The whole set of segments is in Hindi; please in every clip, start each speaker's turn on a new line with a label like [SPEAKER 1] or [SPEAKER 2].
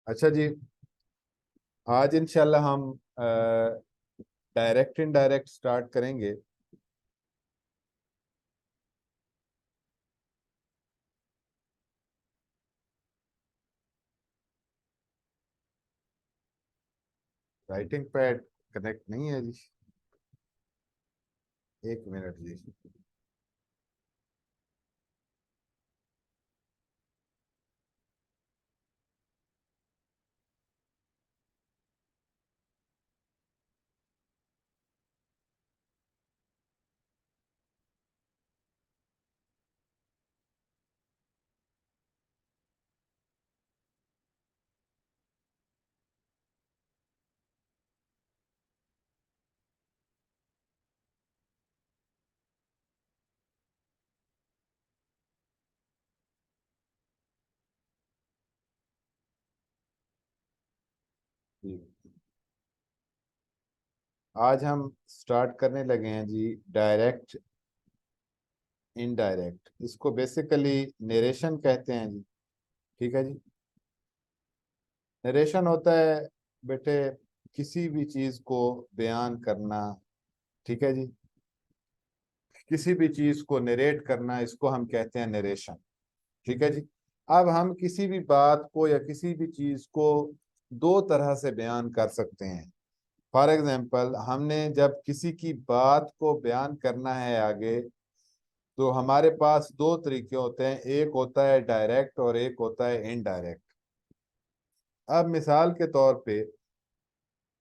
[SPEAKER 1] अच्छा जी। आज इंशाल्लाह हम डायरेक्ट इनडायरेक्ट स्टार्ट करेंगे। राइटिंग पैड कनेक्ट नहीं है जी। एक मिनट जी। जी, आज हम स्टार्ट करने लगे हैं जी डायरेक्ट इनडायरेक्ट। इसको बेसिकली नरेशन कहते हैं जी। ठीक है जी। नरेशन होता है बेटे किसी भी चीज को बयान करना। ठीक है जी। किसी भी चीज को नरेट करना, इसको हम कहते हैं नरेशन। ठीक है जी। अब हम किसी भी बात को या किसी भी चीज को दो तरह से बयान कर सकते हैं। फॉर एग्जाम्पल, हमने जब किसी की बात को बयान करना है आगे, तो हमारे पास दो तरीके होते हैं। एक होता है डायरेक्ट और एक होता है इनडायरेक्ट। अब मिसाल के तौर पे,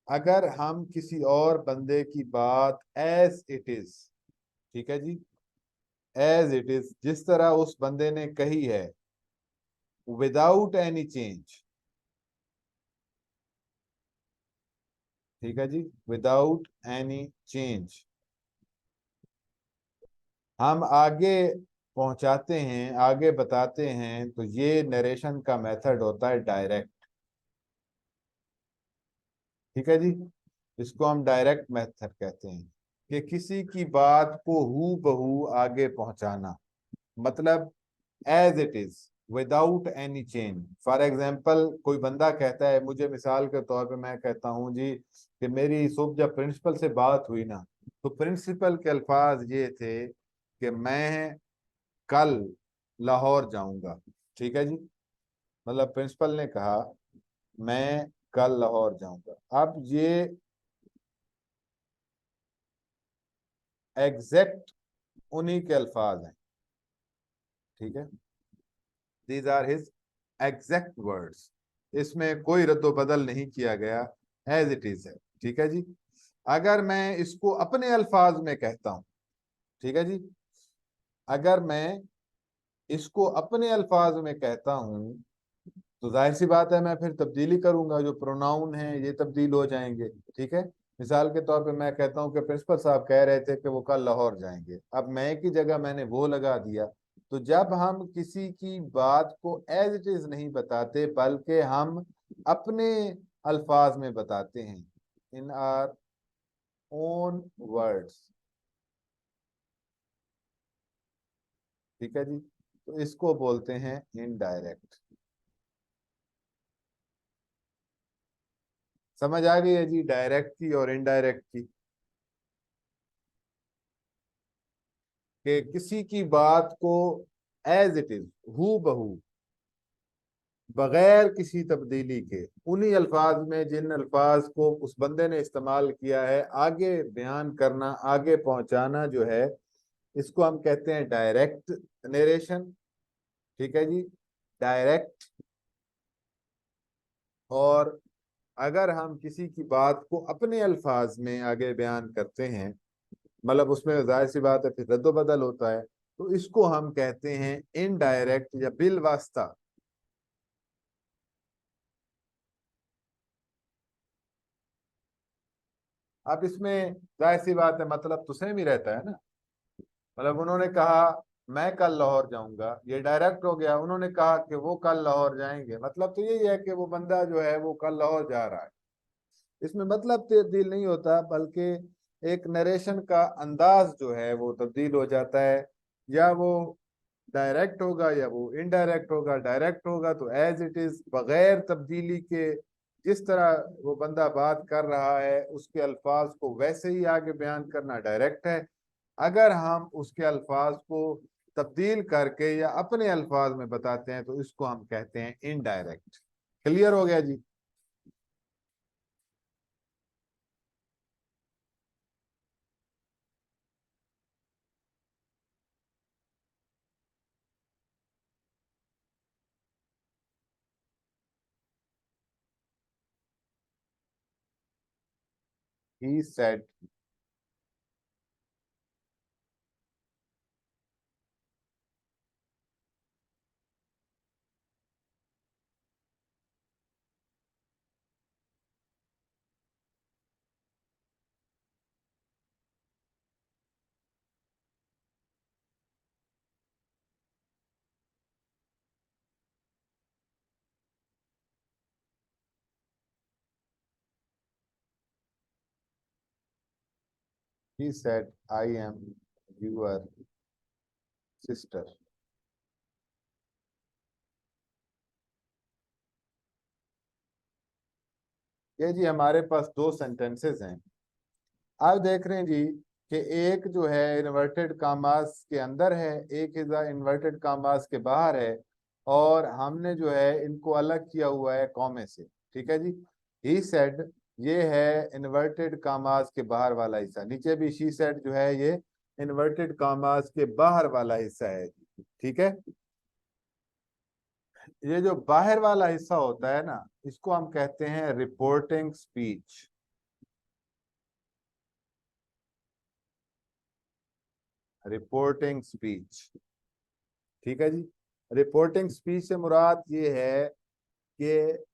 [SPEAKER 1] अगर हम किसी और बंदे की बात एज इट इज, ठीक है जी, एज इट इज जिस तरह उस बंदे ने कही है, विदाउट एनी चेंज, ठीक है जी, विदाउट एनी चेंज हम आगे पहुंचाते हैं, आगे बताते हैं, तो ये नरेशन का मेथड होता है डायरेक्ट। ठीक है जी। इसको हम डायरेक्ट मेथड कहते हैं कि किसी की बात को हू बहू आगे पहुंचाना, मतलब as it is, without any change. For example, कोई बंदा कहता है, मुझे मिसाल के तौर पे मैं कहता हूँ जी कि मेरी सुबह जब प्रिंसिपल से बात हुई ना, तो प्रिंसिपल के अल्फाज ये थे कि मैं कल लाहौर जाऊंगा। ठीक है जी। मतलब प्रिंसिपल ने कहा मैं कल लाहौर जाऊंगा। अब ये एग्जैक्ट उन्हीं के अल्फाज हैं। ठीक है। These are his exact words. इसमें कोई रद्द बदल नहीं किया गया, एज इट इज है। ठीक है जी। अगर मैं इसको अपने अल्फाज में कहता हूं, ठीक है जी, अगर मैं इसको अपने अल्फाज में कहता हूं, तो जाहिर सी बात है मैं फिर तब्दीली करूंगा, जो प्रोनाउन है ये तब्दील हो जाएंगे। ठीक है। मिसाल के तौर पे मैं कहता हूँ कि प्रिंसिपल साहब कह रहे थे कि वो कल लाहौर जाएंगे। अब मैं की जगह मैंने वो लगा दिया। तो जब हम किसी की बात को एज इट इज नहीं बताते, बल्कि हम अपने अल्फाज में बताते हैं, इन आर ओन वर्ड्स। ठीक है जी। तो इसको बोलते हैं इनडायरेक्ट। समझ आ गई है जी डायरेक्ट की और इनडायरेक्ट की, कि किसी की बात को एज इट इज, हू बहू, बगैर किसी तब्दीली के, उन्हीं अल्फाज में जिन अल्फाज को उस बंदे ने इस्तेमाल किया है, आगे बयान करना, आगे पहुंचाना जो है, इसको हम कहते हैं डायरेक्ट नरेशन। ठीक है जी। डायरेक्ट। और अगर हम किसी की बात को अपने अल्फाज में आगे बयान करते हैं, मतलब उसमें जाहिर सी बात है फिर रद्द बदल होता है, तो इसको हम कहते हैं इनडायरेक्ट या बिल वास्ता। अब इसमें जाहिर सी बात है मतलब तो सेम ही रहता है ना। मतलब उन्होंने कहा मैं कल लाहौर जाऊंगा, ये डायरेक्ट हो गया। उन्होंने कहा कि वो कल लाहौर जाएंगे, मतलब तो यही है कि वो बंदा जो है वो कल लाहौर जा रहा है। इसमें मतलब तब्दील नहीं होता, बल्कि एक नरेशन का अंदाज जो है वो तब्दील हो जाता है, या वो डायरेक्ट होगा या वो इनडायरेक्ट होगा। डायरेक्ट होगा तो एज इट इज, बगैर तब्दीली के, जिस तरह वो बंदा बात कर रहा है उसके अल्फाज को वैसे ही आगे बयान करना डायरेक्ट है। अगर हम उसके अल्फाज को तब्दील करके या अपने अल्फाज में बताते हैं तो इसको हम कहते हैं इनडायरेक्ट। क्लियर हो गया जी? He said. He said I am your sister. ये जी हमारे पास दो सेंटेंसेस हैं। आप देख रहे हैं जी कि एक जो है इन्वर्टेड कामास के अंदर है, एक इज इन्वर्टेड कामास के बाहर है, और हमने जो है इनको अलग किया हुआ है कॉमे से। ठीक है जी। ही सेड ये है इन्वर्टेड कामास के बाहर वाला हिस्सा, नीचे भी शी सेड जो है ये इन्वर्टेड कामास के बाहर वाला हिस्सा है। ठीक है। ये जो बाहर वाला हिस्सा होता है ना, इसको हम कहते हैं रिपोर्टिंग स्पीच। Reporting speech. ठीक है जी। रिपोर्टिंग स्पीच से मुराद ये है कि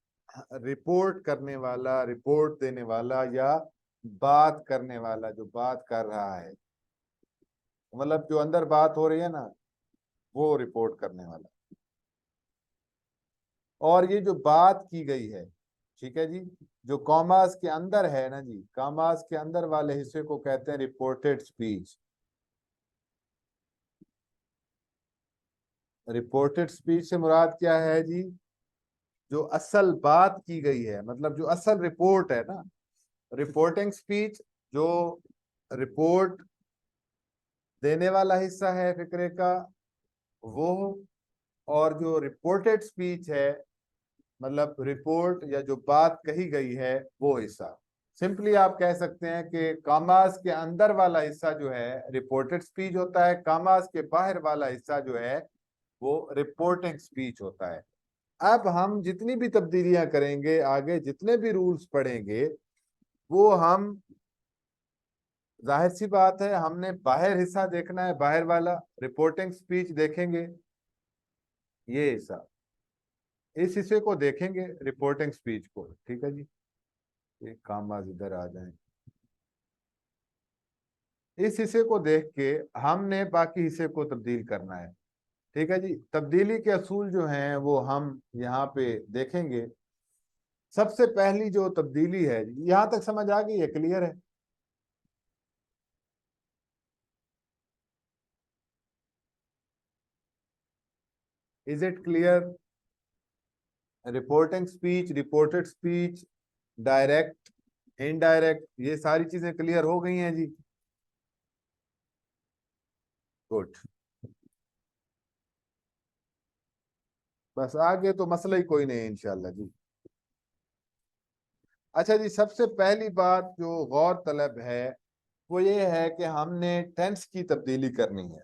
[SPEAKER 1] रिपोर्ट करने वाला, रिपोर्ट देने वाला, या बात करने वाला जो बात कर रहा है, मतलब जो अंदर बात हो रही है ना, वो रिपोर्ट करने वाला। और ये जो बात की गई है, ठीक है जी, जो कॉमास के अंदर है ना जी, कॉमास के अंदर वाले हिस्से को कहते हैं रिपोर्टेड स्पीच। रिपोर्टेड स्पीच से मुराद क्या है जी? जो असल बात की गई है, मतलब जो असल रिपोर्ट है ना। रिपोर्टिंग स्पीच जो रिपोर्ट देने वाला हिस्सा है फिक्रे का, वो। और जो रिपोर्टेड स्पीच है, मतलब रिपोर्ट या जो बात कही गई है, वो हिस्सा। सिंपली आप कह सकते हैं कि कामास के अंदर वाला हिस्सा जो है रिपोर्टेड स्पीच होता है, कामास के बाहर वाला हिस्सा जो है वो रिपोर्टिंग स्पीच होता है। अब हम जितनी भी तब्दीलियां करेंगे आगे, जितने भी रूल्स पढ़ेंगे, वो हम, जाहिर सी बात है, हमने बाहर हिस्सा देखना है, बाहर वाला रिपोर्टिंग स्पीच देखेंगे, ये हिस्सा, इस हिस्से को देखेंगे रिपोर्टिंग स्पीच को। ठीक है जी। ये कामाज इधर आ जाए, इस हिस्से को देख के हमने बाकी हिस्से को तब्दील करना है। ठीक है जी। तब्दीली के असूल जो हैं वो हम यहाँ पे देखेंगे। सबसे पहली जो तब्दीली है, यहां तक समझ आ गई है? क्लियर है? Is it clear? Reporting speech, reported speech, direct, indirect, ये सारी चीजें क्लियर हो गई हैं जी? गुड। बस आगे तो मसला ही कोई नहीं है इंशाल्लाह जी। अच्छा जी, सबसे पहली बात जो गौर तलब है वो ये है कि हमने टेंस की तब्दीली करनी है।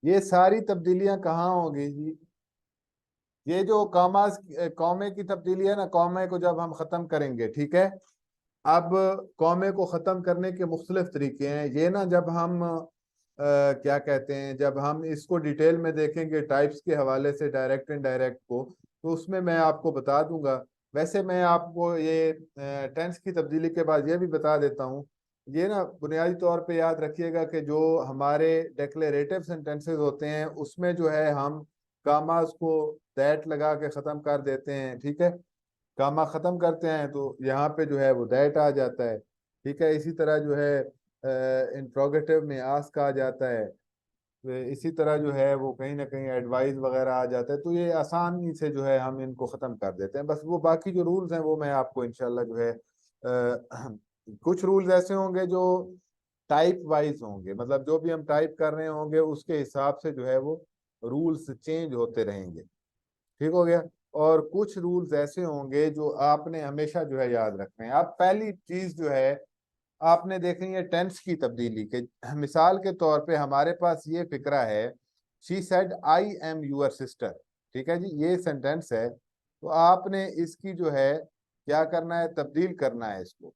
[SPEAKER 1] ये सारी तब्दीलियां कहाँ होगी जी? ये जो कॉमास, कौमे की तब्दीली है ना, कौमे को जब हम खत्म करेंगे, ठीक है। अब कौमे को ख़त्म करने के मुख्तलिफ तरीके हैं। ये ना जब हम क्या कहते हैं, जब हम इसको डिटेल में देखेंगे टाइप्स के हवाले से, डायरेक्ट एंड डायरेक्ट को, तो उसमें मैं आपको बता दूंगा। वैसे मैं आपको ये टेंस की तब्दीली के बाद ये भी बता देता हूँ, ये ना बुनियादी तौर पे याद रखिएगा कि जो हमारे डेक्लेरेटिव सेंटेंसेस होते हैं उसमें जो है हम कामास को दैट लगा के ख़त्म कर देते हैं, ठीक है। कामा ख़त्म करते हैं तो यहाँ पे जो है वो दैट आ जाता है, ठीक है। इसी तरह जो है इंट्रोगेटिव में आस्क आ जाता है, तो इसी तरह जो है वो कहीं ना कहीं एडवाइस वगैरह आ जाता है। तो ये आसानी से जो है हम इनको ख़त्म कर देते हैं। बस वो बाकी जो रूल्स हैं वो मैं आपको इंशाल्लाह जो है कुछ रूल्स ऐसे होंगे जो टाइप वाइज होंगे, मतलब जो भी हम टाइप कर रहे होंगे उसके हिसाब से जो है वो रूल्स चेंज होते रहेंगे, ठीक हो गया। और कुछ रूल्स ऐसे होंगे जो आपने हमेशा जो है याद रखने हैं। आप पहली चीज जो है आपने देखनी है टेंस की तब्दीली के। मिसाल के तौर पे हमारे पास ये फिक्रा है, she said I M your sister, ठीक है जी, ये सेंटेंस है। तो आपने इसकी जो है क्या करना है, तब्दील करना है इसको।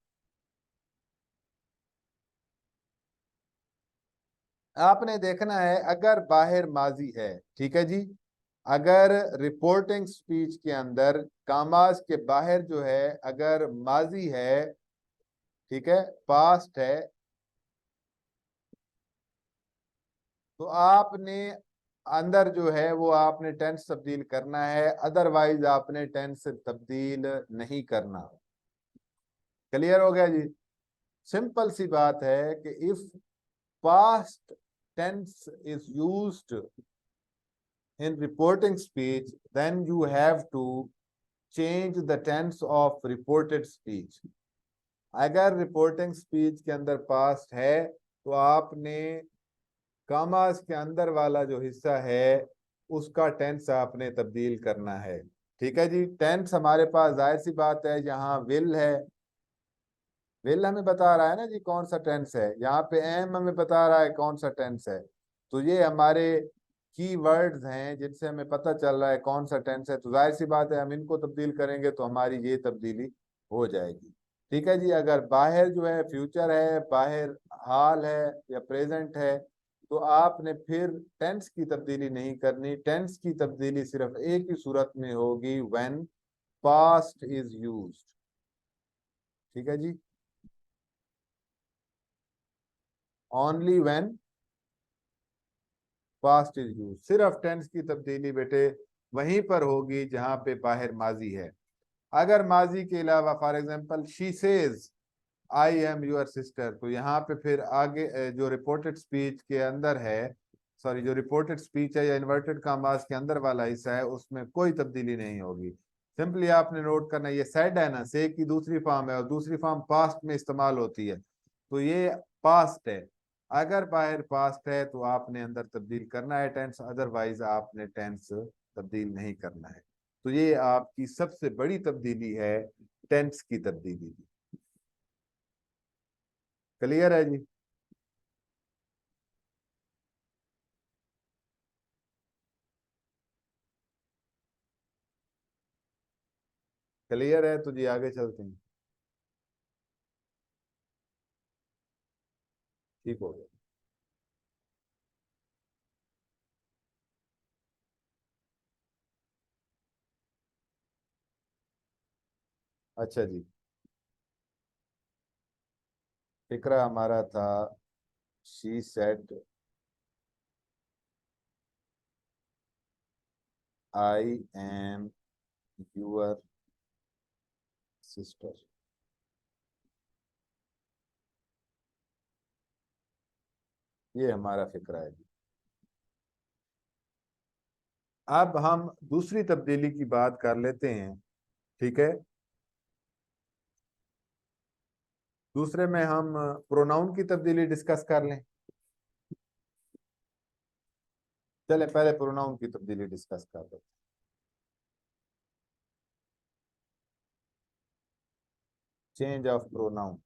[SPEAKER 1] आपने देखना है अगर बाहर माजी है, ठीक है जी, अगर रिपोर्टिंग स्पीच के अंदर कामाज के बाहर जो है अगर माजी है, ठीक है, पास्ट है, तो आपने अंदर जो है वो आपने टेंस तब्दील करना है, अदरवाइज आपने टेंस तब्दील नहीं करना। क्लियर हो गया जी। सिंपल सी बात है कि if past tense is used in reporting speech, then you have to change the tense of reported speech. अगर रिपोर्टिंग स्पीच के अंदर पास्ट है तो आपने कामास के अंदर वाला जो हिस्सा है उसका टेंस आपने तब्दील करना है, ठीक है जी। टेंस हमारे पास जाहिर सी बात है यहाँ विल है, विल हमें बता रहा है ना जी कौन सा टेंस है, यहाँ पे एम हमें बता रहा है कौन सा टेंस है। तो ये हमारे की वर्ड्स हैं जिनसे हमें पता चल रहा है कौन सा टेंस है। तो जाहिर सी बात है हम इनको तब्दील करेंगे तो हमारी ये तब्दीली हो जाएगी, ठीक है जी। अगर बाहर जो है फ्यूचर है, बाहर हाल है या प्रेजेंट है, तो आपने फिर टेंस की तब्दीली नहीं करनी। टेंस की तब्दीली सिर्फ एक ही सूरत में होगी, व्हेन पास्ट इज यूज्ड, ठीक है जी, only when past is use. सिर्फ टेंस की तब्दीली बेटे वहीं पर होगी जहां पे बाहर माजी है। अगर माजी के अलावा for example she says I am your sister, तो यहाँ पे फिर आगे जो रिपोर्टेड स्पीच के अंदर है, सॉरी जो रिपोर्टेड स्पीच है या इन्वर्टेड कॉमास के अंदर वाला हिस्सा है उसमें कोई तब्दीली नहीं होगी। सिंपली आपने नोट करना, ये सेड है ना, से की दूसरी फॉर्म है और दूसरी फॉर्म पास्ट में इस्तेमाल होती है, तो ये पास्ट है। अगर बाहर पास्ट है तो आपने अंदर तब्दील करना है टेंस, अदरवाइज आपने टेंस तब्दील नहीं करना है। तो ये आपकी सबसे बड़ी तब्दीली है, टेंस की तब्दीली। क्लियर है जी। क्लियर है तो जी आगे चलते हैं। ठीक हो गया। अच्छा जी, फिक्रा हमारा था she said I M your sister. ये हमारा फिक्रा है जी। अब हम दूसरी तब्दीली की बात कर लेते हैं, ठीक है। दूसरे में हम प्रोनाउन की तब्दीली डिस्कस कर लें। चले पहले प्रोनाउन की तब्दीली डिस्कस कर लेते हैं। Change of pronoun.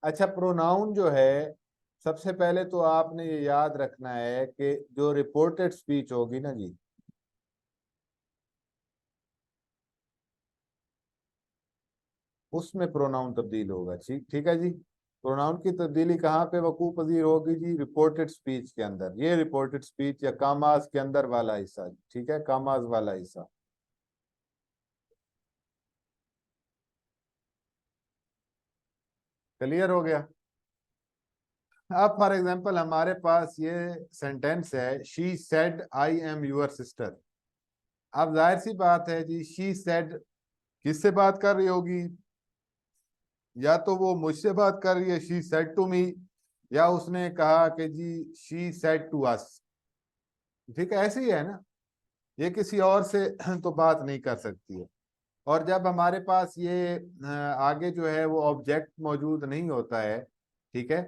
[SPEAKER 1] अच्छा, प्रोनाउन जो है सबसे पहले तो आपने ये याद रखना है कि जो रिपोर्टेड स्पीच होगी ना जी, उसमें प्रोनाउन तब्दील होगा, ठीक ठीक है जी। प्रोनाउन की तब्दीली कहाँ पे वकूफ पजीर होगी जी? रिपोर्टेड स्पीच के अंदर। ये रिपोर्टेड स्पीच या कामाज के अंदर वाला हिस्सा, ठीक है, कामाज वाला हिस्सा। क्लियर हो गया? अब फॉर एग्जांपल हमारे पास ये सेंटेंस है, she said I am your sister. अब जाहिर सी बात है जी, शी सेड किससे बात कर रही होगी? या तो वो मुझसे बात कर रही है, शी सेड टू मी, या उसने कहा कि जी शी सेड टू अस। ठीक है, ऐसे ही है ना, ये किसी और से तो बात नहीं कर सकती है। और जब हमारे पास ये आगे जो है वो ऑब्जेक्ट मौजूद नहीं होता है, ठीक है,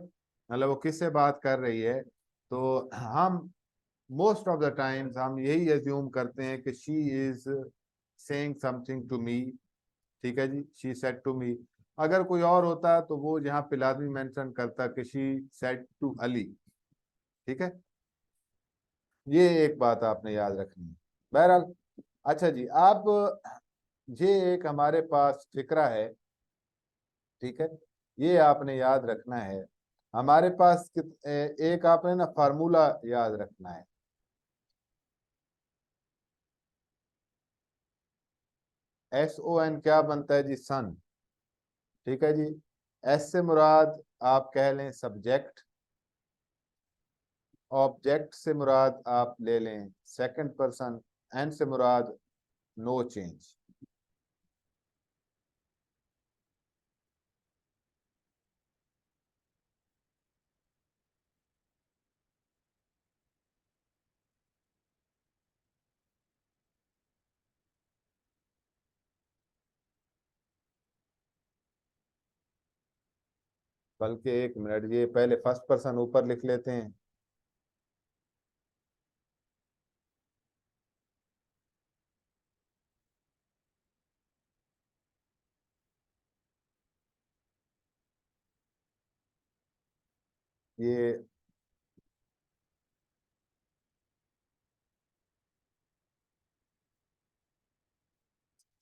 [SPEAKER 1] मतलब वो किससे बात कर रही है, तो हम मोस्ट ऑफ द टाइम्स हम यही एज्यूम करते हैं कि she is saying something to me. ठीक है जी, शी सेड टू मी। अगर कोई और होता तो वो यहाँ पे लाजमी मेंशन करता कि शी सेड टू अली। ठीक है, ये एक बात आपने याद रखनी है। बहरहाल, अच्छा जी, आप ये एक हमारे पास फिक्रा है, ठीक है, ये आपने याद रखना है। हमारे पास एक आपने ना फार्मूला याद रखना है। SON क्या बनता है जी? सन। ठीक है जी, एस से मुराद आप कह लें सब्जेक्ट, ऑब्जेक्ट से मुराद आप ले लें सेकंड पर्सन, एन से मुराद नो चेंज। बल्कि एक मिनट, ये पहले फर्स्ट पर्सन ऊपर लिख लेते हैं। ये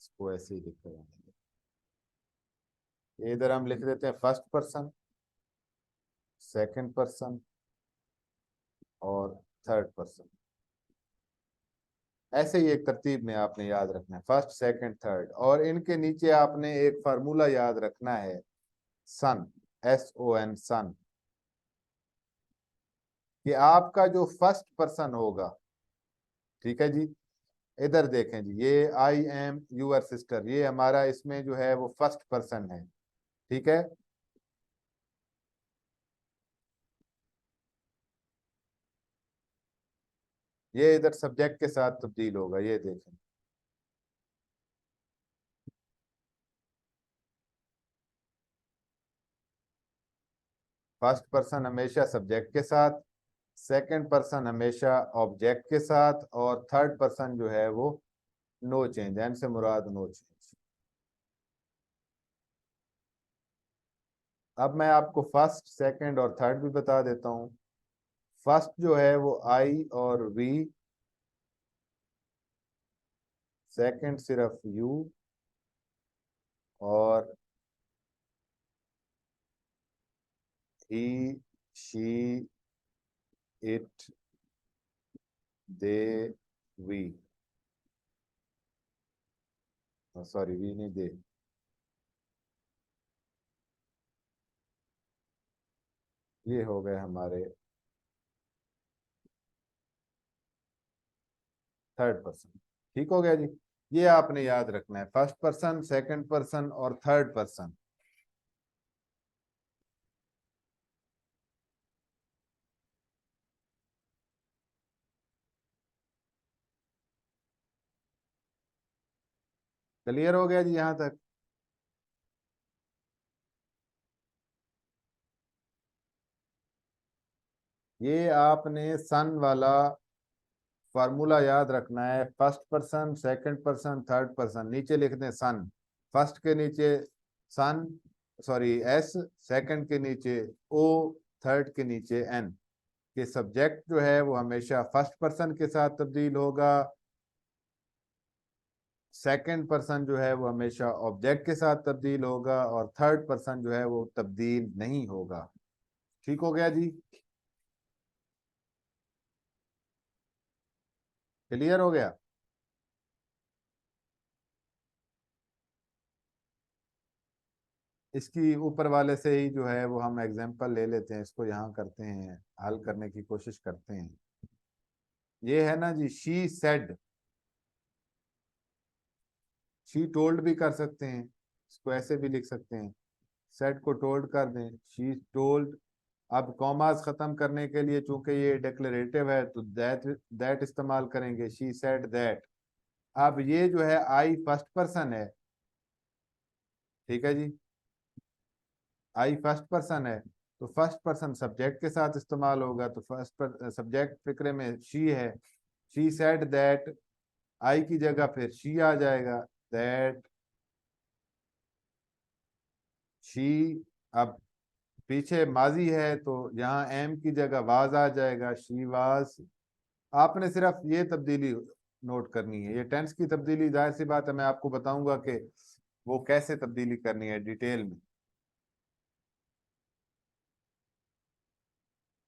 [SPEAKER 1] इसको ऐसे ही लिख रहे हैं। इधर हम लिख देते हैं फर्स्ट पर्सन, सेकंड पर्सन और थर्ड पर्सन। ऐसे ही एक तरतीब में आपने याद रखना है, फर्स्ट सेकंड थर्ड, और इनके नीचे आपने एक फार्मूला याद रखना है, सन, SON, सन। कि आपका जो फर्स्ट पर्सन होगा, ठीक है जी, इधर देखें जी, ये आई एम यूअर सिस्टर, ये हमारा इसमें जो है वो फर्स्ट पर्सन है। ठीक है, ये इधर सब्जेक्ट के साथ तब्दील होगा, ये देखें। फर्स्ट पर्सन हमेशा सब्जेक्ट के साथ, सेकंड पर्सन हमेशा ऑब्जेक्ट के साथ, और थर्ड पर्सन जो है वो नो चेंज, एन से मुराद नो चेंज। अब मैं आपको फर्स्ट सेकंड और थर्ड भी बता देता हूँ। फर्स्ट जो है वो आई और वी, सेकंड सिर्फ यू, और he, she, it, they, we, sorry we नहीं, दे। ये हो गए हमारे थर्ड पर्सन। ठीक हो गया जी, ये आपने याद रखना है, फर्स्ट पर्सन, सेकंड पर्सन और थर्ड पर्सन। क्लियर हो गया जी यहाँ तक? ये आपने सन वाला फार्मूला याद रखना है, first person, second person, third person, नीचे लिख दें सन। फर्स्ट के नीचे सन, सॉरी एस, सेकंड के नीचे ओ, थर्ड के नीचे एन। कि सब्जेक्ट जो है वो हमेशा फर्स्ट पर्सन के साथ तब्दील होगा, सेकंड पर्सन जो है वो हमेशा ऑब्जेक्ट के साथ तब्दील होगा, और थर्ड पर्सन जो है वो तब्दील नहीं होगा। ठीक हो गया जी? क्लियर हो गया? इसकी ऊपर वाले से ही जो है वो हम एग्जांपल ले लेते हैं, इसको यहाँ करते हैं, हल करने की कोशिश करते हैं। ये है ना जी, शी सेड, शी टोल्ड भी कर सकते हैं, इसको ऐसे भी लिख सकते हैं, सेड को टोल्ड कर दें, शी टोल्ड। अब कॉमास खत्म करने के लिए चूंकि ये डिक्लेरेटिव है तो दैट इस्तेमाल करेंगे, शी सेड दैट। अब ये जो है आई फर्स्ट पर्सन है, ठीक है जी, आई फर्स्ट पर्सन है, तो फर्स्ट पर्सन सब्जेक्ट के साथ इस्तेमाल होगा, तो फर्स्ट पर सब्जेक्ट फिक्रे में शी है, शी सेड दैट, आई की जगह फिर शी आ जाएगा, दैट शी। अब पीछे माजी है तो यहाँ एम की जगह वाज आ जाएगा, शी वाज। आपने सिर्फ ये तब्दीली नोट करनी है, ये टेंस की तब्दीली जाहिर सी बात है मैं आपको बताऊंगा कि वो कैसे तब्दीली करनी है डिटेल में।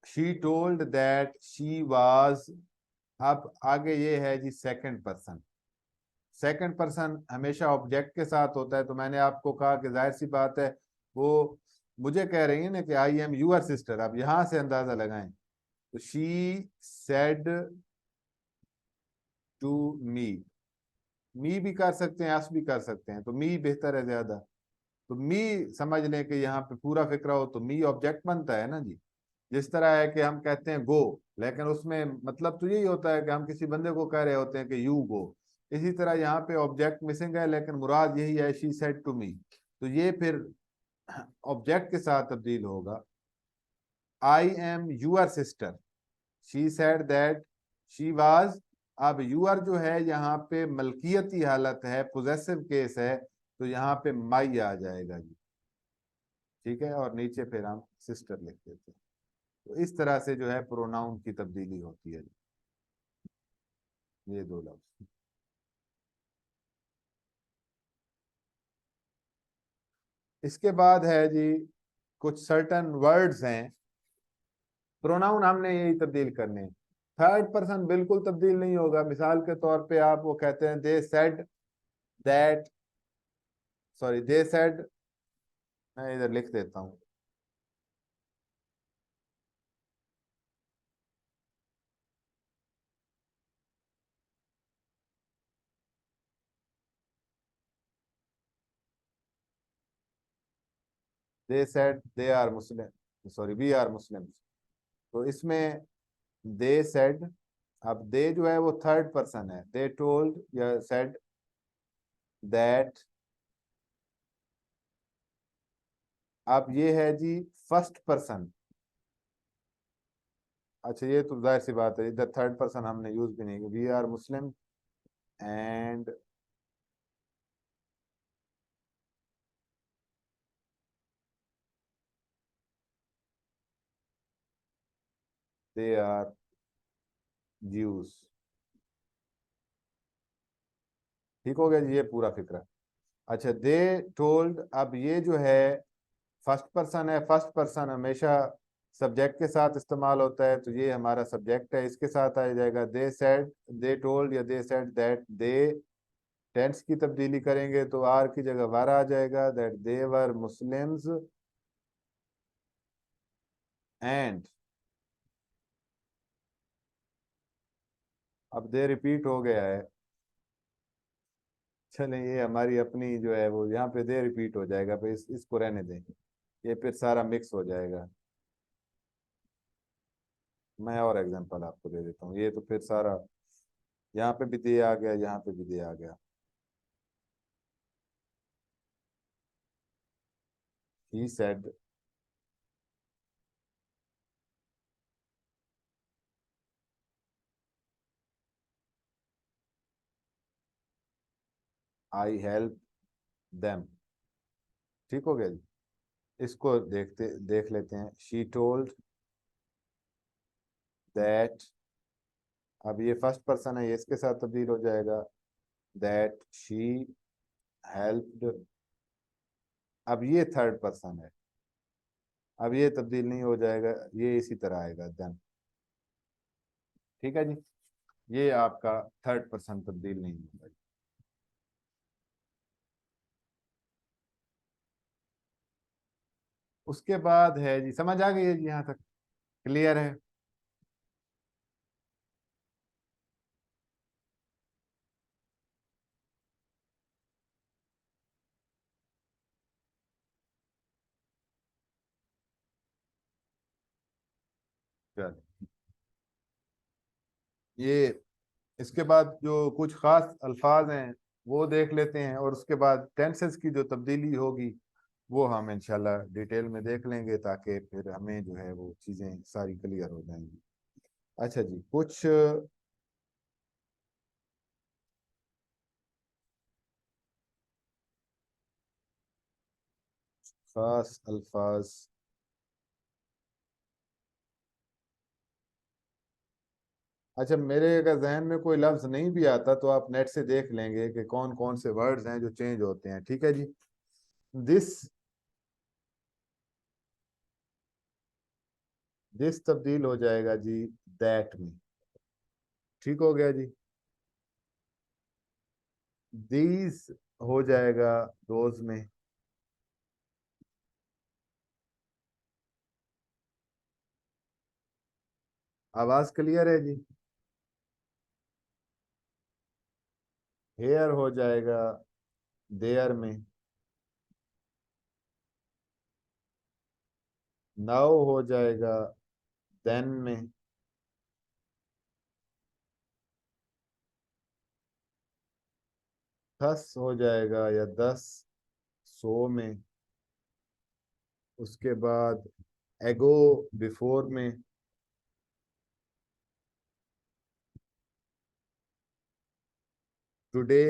[SPEAKER 1] She told that she was. अब आगे ये है जी सेकंड पर्सन। सेकंड पर्सन हमेशा ऑब्जेक्ट के साथ होता है, तो मैंने आपको कहा कि जाहिर सी बात है वो मुझे कह रही है ना कि आई एम यूअर सिस्टर, अब यहां से अंदाजा लगाएं, तो शी सेड टू मी, मी भी कर सकते हैं, अस भी कर सकते हैं, तो मी बेहतर है ज्यादा। तो मी समझ लें कि यहाँ पे पूरा फिक्रा हो तो मी ऑब्जेक्ट बनता है ना जी। जिस तरह है कि हम कहते हैं गो, लेकिन उसमें मतलब तो यही होता है कि हम किसी बंदे को कह रहे होते हैं कि यू गो। इसी तरह यहाँ पे ऑब्जेक्ट मिसिंग है, लेकिन मुराद यही है, शी सेड टू मी, तो ये फिर ऑब्जेक्ट के साथ तब्दील होगा। I am your sister, she said that she was. अब यूअर जो है यहाँ पे मलकियती हालत है, पोजेसिव केस है, तो यहाँ पे माई आ जाएगा जी, ठीक है, और नीचे फिर हम सिस्टर लिख देते हैं। तो इस तरह से जो है प्रोनाउन की तब्दीली होती है, ये दो लफ्ज। इसके बाद है जी कुछ सर्टन वर्ड्स हैं, प्रोनाउन हमने यही तब्दील करने हैं। थर्ड पर्सन बिल्कुल तब्दील नहीं होगा, मिसाल के तौर पे आप वो कहते हैं they said that, sorry they said, मैं इधर लिख देता हूँ, they said they are Muslim, sorry we are Muslim, तो इसमें दे सेड, अब दे जो है वो थर्ड पर्सन है, दे टोल्ड या सेड दैट। अब ये है जी फर्स्ट पर्सन। अच्छा ये तो जाहिर सी बात है, इधर थर्ड पर्सन हमने यूज भी नहीं, we are Muslim and they are Jews. ठीक हो गया जी, ये पूरा फिक्रा। अच्छा दे टोल्ड, अब ये जो है फर्स्ट पर्सन है, फर्स्ट पर्सन हमेशा सब्जेक्ट के साथ इस्तेमाल होता है, तो ये हमारा सब्जेक्ट है, इसके साथ आ जाएगा दे सेड, दे टोल्ड या they said that they. Tense की तब्दीली करेंगे तो आर की जगह वर आ जाएगा, that they were Muslims and. अब दे रिपीट हो गया है, चलें ये हमारी अपनी जो है वो यहाँ पे दे रिपीट हो जाएगा, फिर इसको रहने दें, ये फिर सारा मिक्स हो जाएगा। मैं और एग्जांपल आपको दे देता हूँ, ये तो फिर सारा यहाँ पे भी दे आ गया, यहाँ पे भी दे आ गया। ही सेड आई हेल्प देम। ठीक हो गया जी? इसको देख लेते हैं, शी टोल्ड दैट। अब ये फर्स्ट पर्सन है, ये इसके साथ तब्दील हो जाएगा, दैट शी हेल्प्ड। अब ये थर्ड पर्सन है, अब ये तब्दील नहीं हो जाएगा, ये इसी तरह आएगा देन। ठीक है जी, ये आपका थर्ड पर्सन तब्दील नहीं होगा। उसके बाद है जी, समझ आ गई है जी, यहाँ तक क्लियर है? चलो, ये इसके बाद जो कुछ खास अल्फाज हैं वो देख लेते हैं, और उसके बाद टेंसेस की जो तब्दीली होगी वो हम इंशाल्लाह डिटेल में देख लेंगे, ताकि फिर हमें जो है वो चीज़ें सारी क्लियर हो जाएंगी। अच्छा जी, कुछ खास अल्फाज। अच्छा, मेरे अगर जहन में कोई लफ्ज नहीं भी आता तो आप नेट से देख लेंगे कि कौन कौन से वर्ड्स हैं जो चेंज होते हैं। ठीक है जी, दिस, दिस तब्दील हो जाएगा जी दैट में। ठीक हो गया जी। दीज हो जाएगा दोज में। आवाज क्लियर है जी? हेयर हो जाएगा देयर में। नाउ हो जाएगा देन में। थस हो जाएगा या दस सो में। उसके बाद एगो बिफोर में। टुडे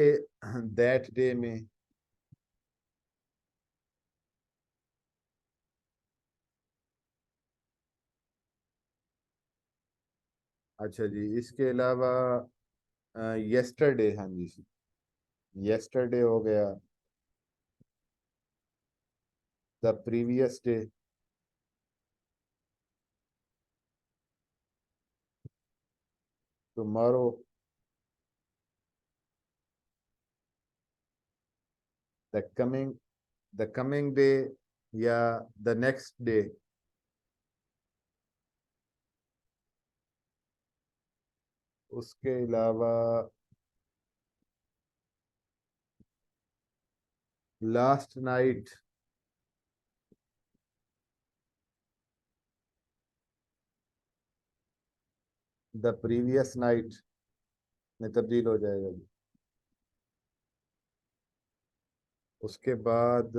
[SPEAKER 1] दैट डे में। अच्छा जी, इसके अलावा यस्टरडे, हाँ जी, यस्टरडे हो गया। The previous day. Tomorrow. The coming, the coming day या द नेक्स्ट डे। उसके अलावा last night. The previous night में तब्दील हो जाएगा जी। उसके बाद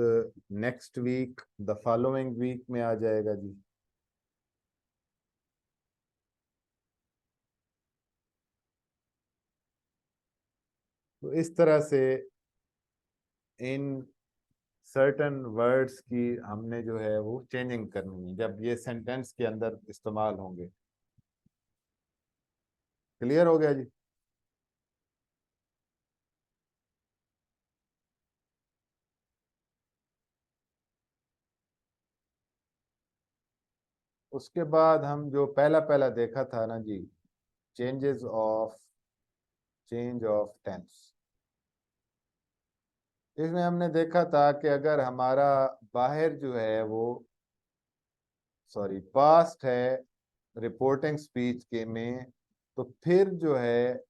[SPEAKER 1] next week the following week में आ जाएगा जी। तो इस तरह से इन सर्टन वर्ड्स की हमने जो है वो चेंजिंग करनी है जब ये सेंटेंस के अंदर इस्तेमाल होंगे। क्लियर हो गया जी? उसके बाद हम जो पहला पहला देखा था ना जी, changes of, change of tense, इसमें हमने देखा था कि अगर हमारा बाहर जो है वो, सॉरी, पास्ट है रिपोर्टिंग स्पीच के में, तो फिर जो है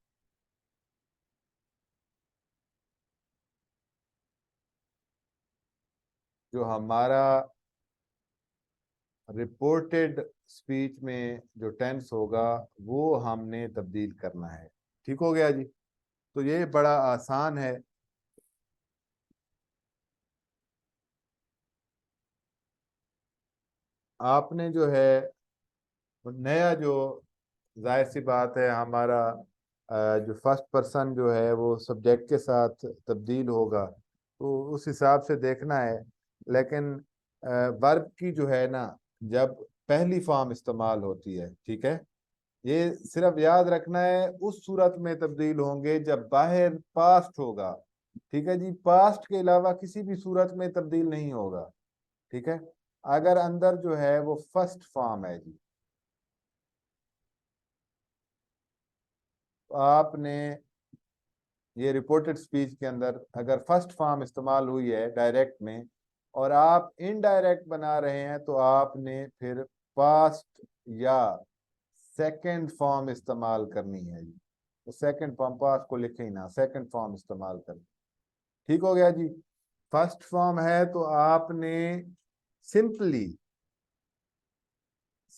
[SPEAKER 1] जो हमारा रिपोर्टेड स्पीच में जो टेंस होगा वो हमने तब्दील करना है। ठीक हो गया जी? तो ये बड़ा आसान है। आपने जो है नया जो, जाहिर सी बात है हमारा जो फर्स्ट पर्सन जो है वो सब्जेक्ट के साथ तब्दील होगा, तो उस हिसाब से देखना है। लेकिन वर्ब की जो है ना, जब पहली फॉर्म इस्तेमाल होती है, ठीक है, ये सिर्फ याद रखना है, उस सूरत में तब्दील होंगे जब बाहर पास्ट होगा। ठीक है जी, पास्ट के अलावा किसी भी सूरत में तब्दील नहीं होगा। ठीक है, अगर अंदर जो है वो फर्स्ट फॉर्म है जी, तो आपने ये रिपोर्टेड स्पीच के अंदर अगर फर्स्ट फॉर्म इस्तेमाल हुई है डायरेक्ट में और आप इनडायरेक्ट बना रहे हैं, तो आपने फिर पास्ट या सेकंड फॉर्म इस्तेमाल करनी है जी। तो सेकंड फॉर्म, पास्ट को लिखे ही ना, सेकंड फॉर्म इस्तेमाल करें। ठीक हो गया जी। फर्स्ट फॉर्म है तो आपने सिंपली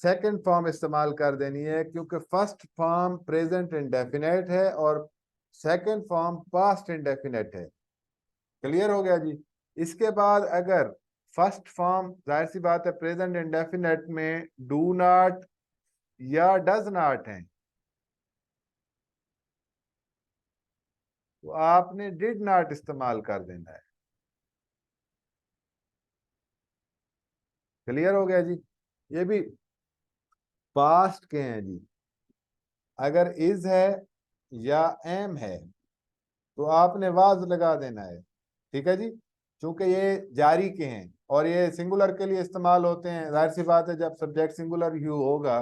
[SPEAKER 1] सेकंड फॉर्म इस्तेमाल कर देनी है, क्योंकि फर्स्ट फॉर्म प्रेजेंट इंडेफिनेट है और सेकंड फॉर्म पास्ट इंडेफिनेट है। क्लियर हो गया जी। इसके बाद अगर फर्स्ट फॉर्म, जाहिर सी बात है, प्रेजेंट इंडेफिनेट में डू नॉट या डज नॉट है, तो आपने डिड नॉट इस्तेमाल कर देना है। क्लियर हो गया जी। ये भी पास्ट के हैं जी। अगर इज है या एम है, तो आपने वाज लगा देना है। ठीक है जी, क्योंकि ये जारी के हैं और ये सिंगुलर के लिए इस्तेमाल होते हैं। जाहिर सी बात है, जब सब्जेक्ट सिंगुलर यू होगा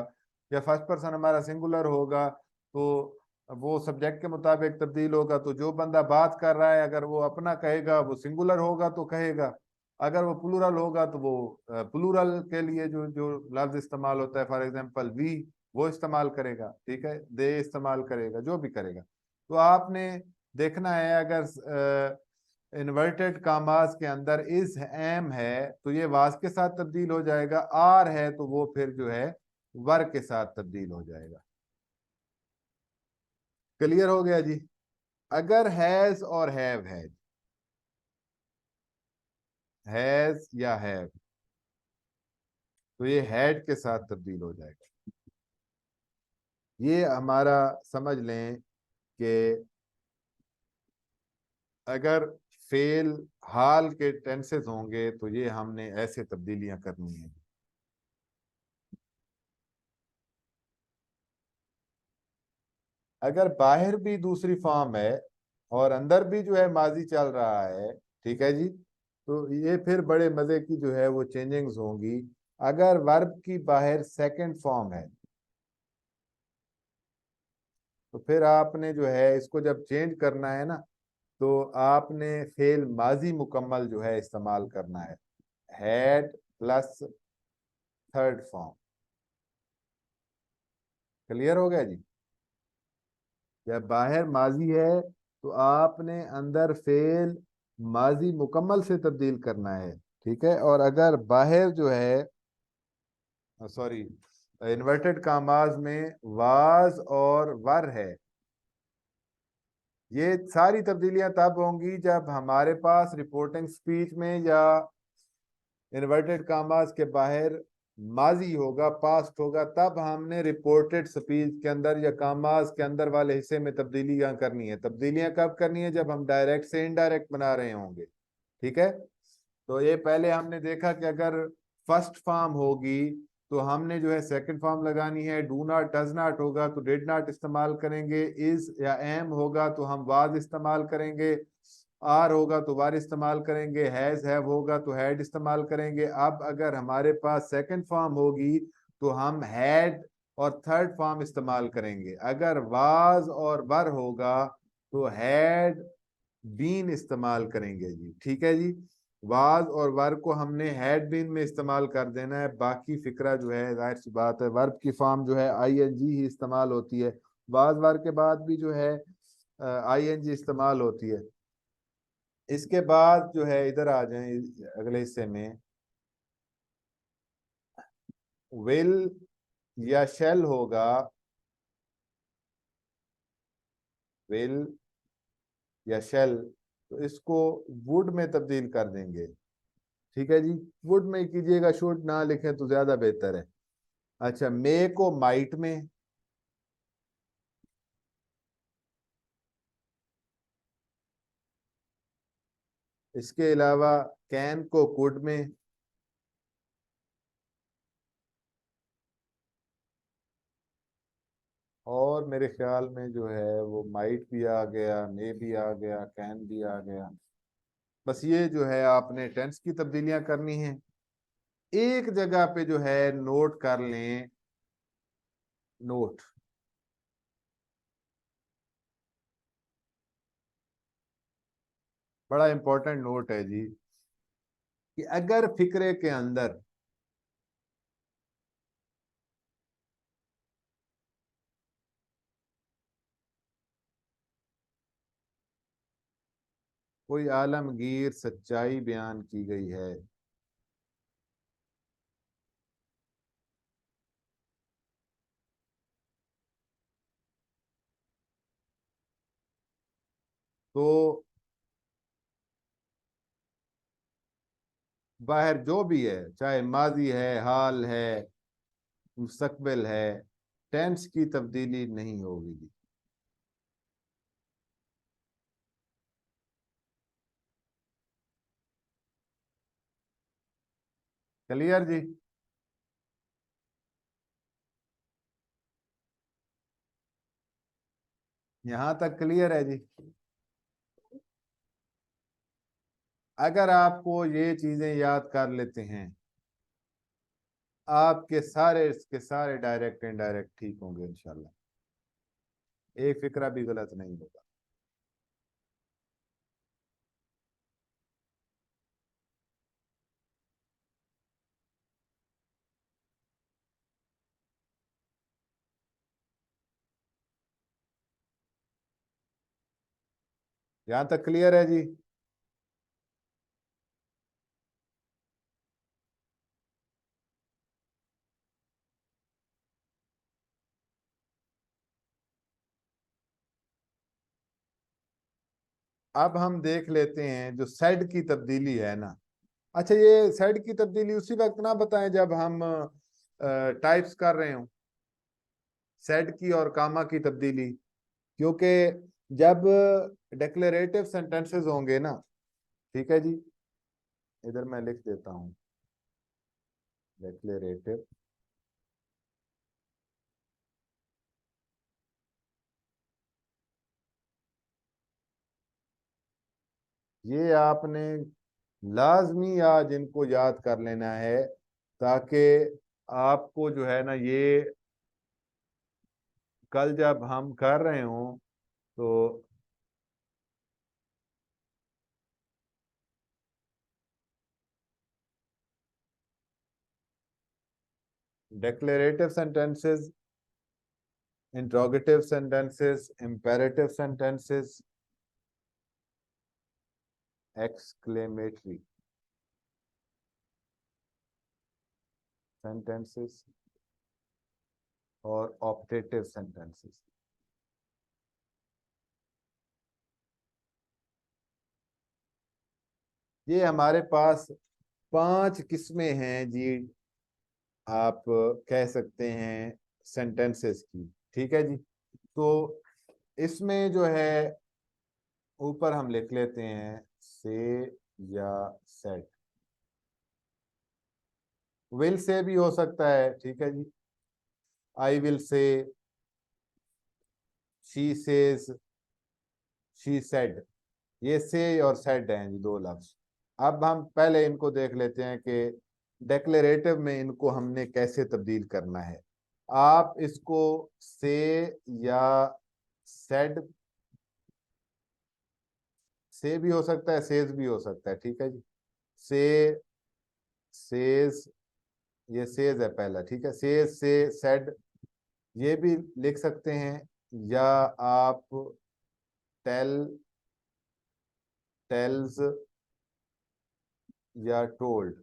[SPEAKER 1] या फर्स्ट पर्सन हमारा सिंगुलर होगा, तो वो सब्जेक्ट के मुताबिक तब्दील होगा। तो जो बंदा बात कर रहा है, अगर वो अपना कहेगा, वो सिंगुलर होगा तो कहेगा। अगर वो प्लूरल होगा तो वो प्लूरल के लिए जो जो लफ्ज इस्तेमाल होता है, फॉर एग्जांपल वी, वो इस्तेमाल करेगा। ठीक है, दे इस्तेमाल करेगा, जो भी करेगा। तो आपने देखना है, अगर इन्वर्टेड कामास के अंदर इज एम है तो ये वाज के साथ तब्दील हो जाएगा, आर है तो वो फिर जो है वर के साथ तब्दील हो जाएगा। क्लियर हो गया जी। अगर हैज और हैज या हैव, तो ये हैड के साथ तब्दील हो जाएगा। ये हमारा समझ लें कि अगर फेल हाल के टेंसेस होंगे तो ये हमने ऐसे तब्दीलियां करनी है। अगर बाहर भी दूसरी फॉर्म है और अंदर भी जो है माजी चल रहा है, ठीक है जी, तो ये फिर बड़े मजे की जो है वो चेंजिंग्स होंगी। अगर वर्ब की बाहर सेकंड फॉर्म है, तो फिर आपने जो है इसको जब चेंज करना है ना, तो आपने फेल माजी मुकम्मल जो है इस्तेमाल करना है, had plus third form. Clear हो गया जी। जब बाहर माजी है तो आपने अंदर फेल माजी मुकम्मल से तब्दील करना है। ठीक है, और अगर बाहर जो है, सॉरी, इन्वर्टेड कामाज में वाज और वर है, ये सारी तब्दीलियां तब होंगी जब हमारे पास रिपोर्टिंग स्पीच में या इन्वर्टेड कामास के बाहर माजी होगा, पास्ट होगा, तब हमने रिपोर्टेड स्पीच के अंदर या कामास के अंदर वाले हिस्से में तब्दीलियां करनी है। तब्दीलियां कब करनी है? जब हम डायरेक्ट से इनडायरेक्ट बना रहे होंगे। ठीक है, तो ये पहले हमने देखा कि अगर फर्स्ट फॉर्म होगी तो हमने जो है सेकंड फॉर्म लगानी है। डू नॉट डज नॉट होगा तो डिड नॉट इस्तेमाल करेंगे। इज या एम होगा तो हम वाज इस्तेमाल करेंगे। आर होगा तो वार इस्तेमाल करेंगे। हैज हैव होगा तो हैड इस्तेमाल करेंगे। अब अगर हमारे पास सेकंड फॉर्म होगी तो हम हैड और थर्ड फॉर्म इस्तेमाल करेंगे। अगर वाज और वर होगा तो हैड बीन इस्तेमाल करेंगे जी। ठीक है जी, वाज और वर्ब को हमने हैड बीन में इस्तेमाल कर देना है। बाकी फिक्रा जो है, जाहिर सी बात है, वर्ब की फॉर्म जो है आईएनजी ही इस्तेमाल होती है। वाज वर्ब के बाद भी जो है आईएनजी इस्तेमाल होती है। इसके बाद जो है, इधर आ जाए अगले हिस्से में, विल या शेल होगा। विल या शेल, तो इसको वुड में तब्दील कर देंगे। ठीक है जी, वुड में कीजिएगा, शुड ना लिखें तो ज्यादा बेहतर है। अच्छा, मे को माइट में, इसके अलावा कैन को कुड में, और मेरे ख्याल में जो है वो माइट भी आ गया, मे भी आ गया, कैन भी आ गया। बस ये जो है आपने टेंस की तब्दीलियां करनी है। एक जगह पे जो है नोट कर लें, नोट, बड़ा इंपॉर्टेंट नोट है जी, कि अगर फिक्रे के अंदर कोई आलमगीर सच्चाई बयान की गई है, तो बाहर जो भी है, चाहे माजी है, हाल है, मुस्तकबिल है, टेंस की तब्दीली नहीं होगी। क्लियर जी? यहां तक क्लियर है जी? अगर आपको ये चीजें याद कर लेते हैं, आपके सारे इसके सारे डायरेक्ट इनडायरेक्ट ठीक होंगे इंशाल्लाह। एक फिक्रा भी गलत नहीं होगा। यहां तक क्लियर है जी? अब हम देख लेते हैं जो सेड की तब्दीली है ना। अच्छा, ये सेड की तब्दीली उसी वक्त ना बताएं जब हम टाइप्स कर रहे हो, सेड की और कामा की तब्दीली, क्योंकि जब डिक्लेरेटिव सेंटेंसेस होंगे ना, ठीक है जी, इधर मैं लिख देता हूं, डिक्लेरेटिव, ये आपने लाजमी आज इनको याद कर लेना है, ताकि आपको जो है ना ये कल जब हम कर रहे हो तो declarative sentences, interrogative sentences, imperative sentences, exclamatory sentences और ऑप्टेटिव सेंटेंसेस, ये हमारे पास 5 किस्में हैं जी, आप कह सकते हैं सेंटेंसेस की। ठीक है जी? तो इसमें जो है ऊपर हम लिख लेते हैं से या सेट। विल से भी हो सकता है, ठीक है जी, I will say, she says, she said, ये से और सेड हैं जी, दो लफ्ज। अब हम पहले इनको देख लेते हैं कि डेक्लेरेटिव में इनको हमने कैसे तब्दील करना है। आप इसको से या सेड, से भी हो सकता है, सेज भी हो सकता है, ठीक है जी। से, सेज, ये सेज है पहला, ठीक है, सेज से सेड, ये भी लिख सकते हैं, या आप टेल, टेल्स या टोल्ड,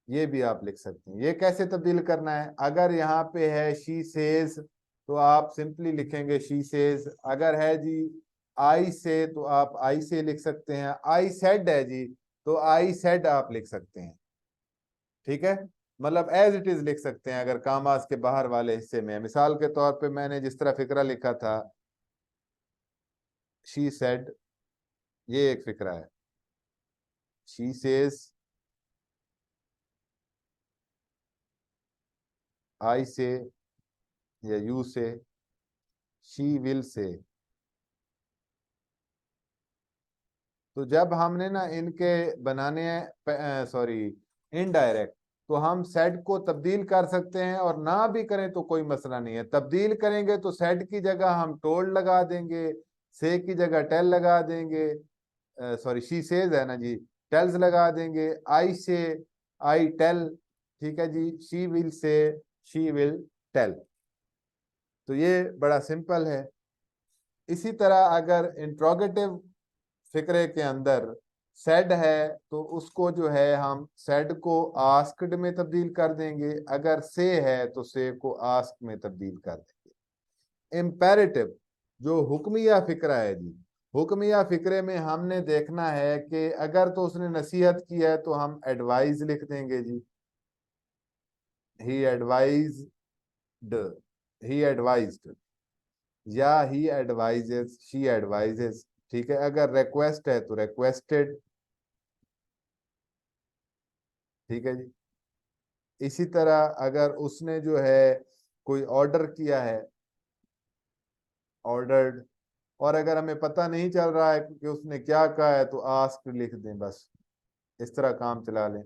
[SPEAKER 1] ये भी आप लिख सकते हैं। ये कैसे तब्दील करना है? अगर यहाँ पे है शी सेज तो आप सिंपली लिखेंगे शी सेज। अगर है जी आई से तो आप आई से लिख सकते हैं। आई सेड है जी तो आई सेड आप लिख सकते हैं। ठीक है, मतलब एज इट इज लिख सकते हैं। अगर कामास के बाहर वाले हिस्से में, मिसाल के तौर पे मैंने जिस तरह फिक्रा लिखा था, शी सेड, ये एक फिक्रा है। शी सेज, आई से, या यू से, शी विल से। तो जब हमने ना इनके बनाने हैं, सॉरी, इनडायरेक्ट, तो हम सेड को तब्दील कर सकते हैं, और ना भी करें तो कोई मसला नहीं है। तब्दील करेंगे तो सेड की जगह हम टोल्ड लगा देंगे, से की जगह टेल लगा देंगे, सॉरी शी सेज है ना जी, टेल्स लगा देंगे, आई से आई टेल, ठीक है जी, she will say she will tell. तो ये बड़ा सिंपल है। इसी तरह अगर इंट्रोगेटिव फिक्रे के अंदर सेड है तो उसको जो है हम सेड को आस्क्ड में तब्दील कर देंगे, अगर से है तो से को आस्क में तब्दील कर देंगे। इम्पेरेटिव जो हुक्मिया फिक्रा है जी, हुक्मिया फिक्रे में हमने देखना है कि अगर तो उसने नसीहत की है तो हम एडवाइज लिख देंगे जी, ही एडवाइज्ड, ही एडवाइज्ड, या ही एडवाइजेस, शी एडवाइजेस, ठीक है। अगर रिक्वेस्ट है तो रिक्वेस्टेड, ठीक है जी। इसी तरह अगर उसने जो है कोई ऑर्डर किया है, ऑर्डर्ड। और अगर हमें पता नहीं चल रहा है कि उसने क्या कहा है तो आस्क लिख दें, बस इस तरह काम चला लें।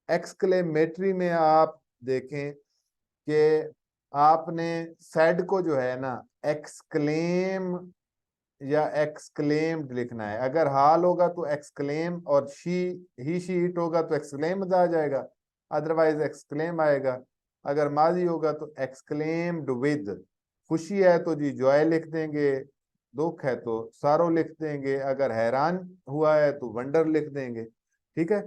[SPEAKER 1] एक्सक्लेमेटरी में आप देखें कि आपने सेड को जो है ना एक्सक्लेम या एक्सक्लेम्ड लिखना है। अगर हाल होगा तो एक्सक्लेम, और शी, ही शी इट होगा तो एक्सक्लेम्ड आ जाएगा, अदरवाइज एक्सक्लेम आएगा। अगर माजी होगा तो एक्सक्लेम्ड विद, खुशी है तो जी जॉय लिख देंगे, दुख है तो सारो लिख देंगे, अगर हैरान हुआ है तो वंडर लिख देंगे, ठीक है।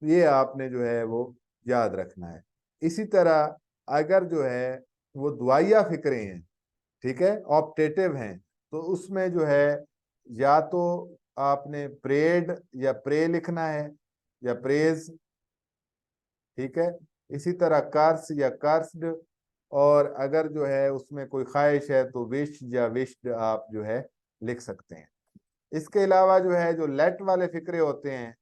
[SPEAKER 1] ये आपने जो है वो याद रखना है। इसी तरह अगर जो है वो दुआया फिक्रे हैं, ठीक है, ऑप्टेटिव हैं, तो उसमें जो है या तो आपने प्रेड या प्रे लिखना है, या प्रेज, ठीक है। इसी तरह कर्स या कर्स्ड, और अगर जो है उसमें कोई ख्वाहिश है तो विश या विश्ड आप जो है लिख सकते हैं। इसके अलावा जो है जो लेट वाले फिक्रे होते हैं,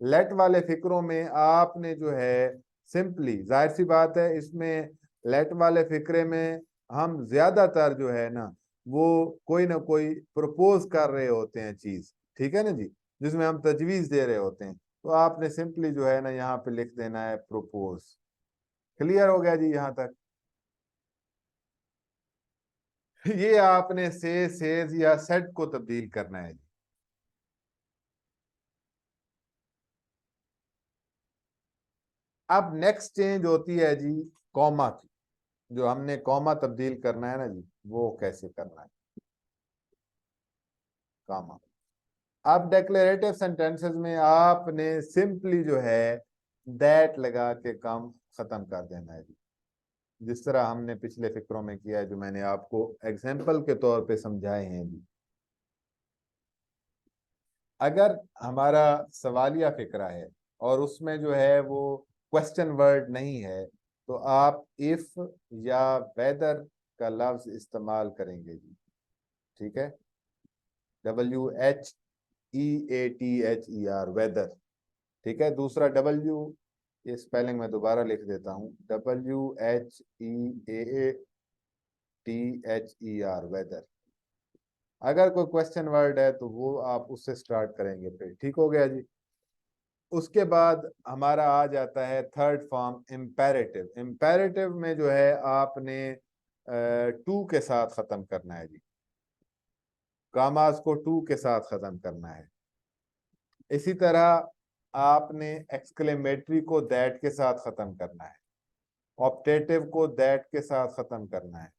[SPEAKER 1] लेट वाले फिक्रों में आपने जो है सिंपली, जाहिर सी बात है इसमें लेट वाले फिक्रे में हम ज्यादातर जो है ना वो कोई ना कोई प्रपोज कर रहे होते हैं चीज, ठीक है ना जी, जिसमें हम तजवीज दे रहे होते हैं। तो आपने सिंपली जो है ना यहाँ पे लिख देना है प्रपोज। क्लियर हो गया जी यहाँ तक? ये आपने से, सेज या सेट को तब्दील करना है जी। अब नेक्स्ट चेंज होती है जी कॉमा की, जो हमने कॉमा तब्दील करना है ना जी, वो कैसे करना है, कॉमा। अब डेक्लेरेटिव सेंटेंसेस में आपने सिंपली जो है दैट लगा के काम खत्म कर देना है जी, जिस तरह हमने पिछले फिक्रों में किया है, जो मैंने आपको एग्जाम्पल के तौर पे समझाए हैं जी। अगर हमारा सवालिया फिक्रा है और उसमें जो है वो क्वेश्चन वर्ड नहीं है, तो आप इफ या वेदर का लफ्ज इस्तेमाल करेंगे जी, ठीक है। WHEATHER, वेदर, ठीक है। दूसरा डब्ल्यू, ये स्पेलिंग में दोबारा लिख देता हूँ, WHEATHER, वेदर। अगर कोई क्वेश्चन वर्ड है तो वो आप उससे स्टार्ट करेंगे, फिर ठीक हो गया जी। उसके बाद हमारा आ जाता है थर्ड फॉर्म इम्पेरेटिव। इम्पेरेटिव में जो है आपने टू के साथ खत्म करना है जी, कामाज को टू के साथ खत्म करना है। इसी तरह आपने एक्सक्लेमेटरी को दैट के साथ खत्म करना है, ऑप्टेटिव को दैट के साथ खत्म करना है,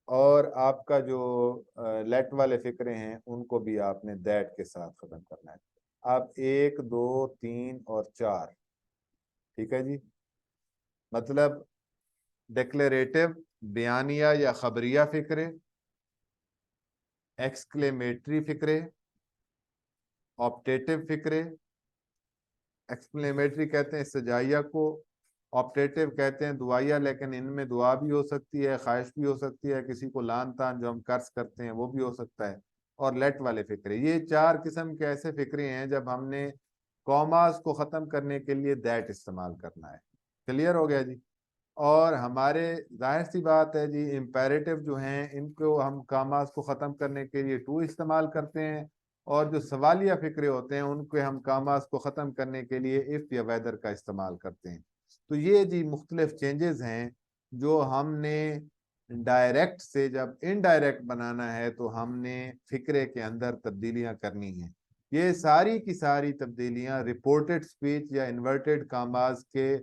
[SPEAKER 1] और आपका जो लेट वाले फिक्रे हैं उनको भी आपने दैट के साथ खत्म करना है। अब एक, दो, तीन और चार, ठीक है जी। मतलब डिक्लेरेटिव, बयानिया या खबरिया फिक्रे, एक्सक्लेमेटरी फिक्रे, ऑप्टेटिव फिक्रे। एक्सक्लेमेटरी कहते हैं सजाइया को, ऑप्टेटिव कहते हैं दुआया, लेकिन इनमें दुआ भी हो सकती है, ख्वाहिश भी हो सकती है, किसी को लान तान जो हम कर्ज करते हैं वो भी हो सकता है। और लेट वाले फिक्रे, ये चार किस्म के ऐसे फिक्रे हैं जब हमने कॉमास को खत्म करने के लिए दैट इस्तेमाल करना है। क्लियर हो गया जी? और हमारे जाहिर सी बात है जी, इम्पेरेटिव जो हैं इनको हम कामास को ख़त्म करने के लिए टू इस्तेमाल करते हैं, और जो सवालिया फिक्रे होते हैं उनको हम कामास को ख़त्म करने के लिए इफ़ या वेदर का इस्तेमाल करते हैं। तो ये जी मुख्तलिफ चेंजेस हैं जो हमने डायरेक्ट से जब इनडायरेक्ट बनाना है तो हमने फिक्रे के अंदर तब्दीलियां करनी हैं। ये सारी की सारी तब्दीलियां रिपोर्टेड स्पीच या इन्वर्टेड कामाज के